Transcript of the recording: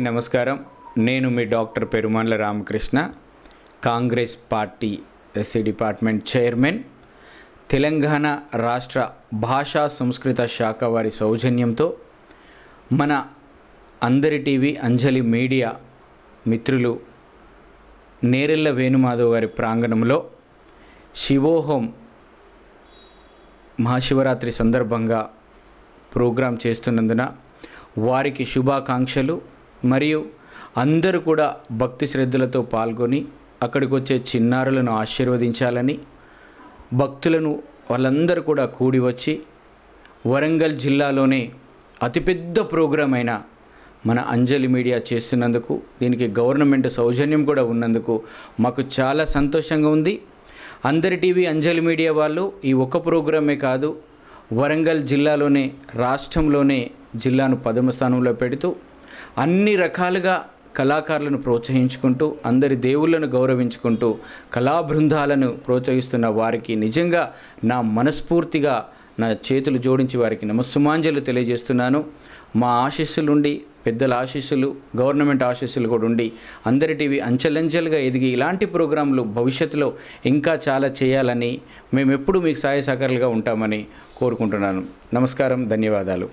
అందరికీ నమస్కారం. నేను మీ doctor Perumanla Ramakrishna, Congress party SC department chairman. Telangana రాష్ట్ర భాషా సంస్కృత శాఖ వారి సౌజన్యంతో మన అందరి టీవీ అంజలి మీడియా మిత్రులు నేరెళ్ళ వేణుమాధవ్ గారి ప్రాంగణంలో శివోహం మహాశివరాత్రి సందర్భంగా ప్రోగ్రాం చేస్తున్నందున వారికి శుభాకాంక్షలు. మరియు అందరూ కూడా భక్తి శ్రద్ధలతో పాల్గొని అక్కడికి వచ్చే చిన్నారులను ఆశీర్వదించాలని, భక్తులను వాళ్ళందరూ కూడా కూడి వచ్చి వరంగల్ జిల్లాలోనే అతిపెద్ద ప్రోగ్రాం అయిన మన అంజలి మీడియా చేస్తున్నందుకు, దీనికి గవర్నమెంట్ సౌజన్యం కూడా ఉన్నందుకు మాకు చాలా సంతోషంగా ఉంది. అందరి టీవీ అంజలి మీడియా వాళ్ళు ఈ ఒక్క ప్రోగ్రామే కాదు, వరంగల్ జిల్లాలోనే రాష్ట్రంలోనే జిల్లాను 10వ స్థానంలో పెడుతూ అన్ని రకాలుగా కళాకారులను ప్రోత్సహించుకుంటూ, అందరి దేవుళ్ళను గౌరవించుకుంటూ, కళా బృందాలను ప్రోత్సహిస్తున్న వారికి నిజంగా నా మనస్ఫూర్తిగా నా చేతులు జోడించి వారికి నమస్సుమాంజలు తెలియజేస్తున్నాను. మా ఆశీస్సులుండి, పెద్దల ఆశీస్సులు, గవర్నమెంట్ ఆశీస్సులు కూడా ఉండి అందరి టీవీ అంచెలంచెలుగా ఎదిగి ఇలాంటి ప్రోగ్రాంలు భవిష్యత్తులో ఇంకా చాలా చేయాలని, మేము ఎప్పుడూ మీకు సహాయ సహకారాలుగా ఉంటామని కోరుకుంటున్నాను. నమస్కారం, ధన్యవాదాలు.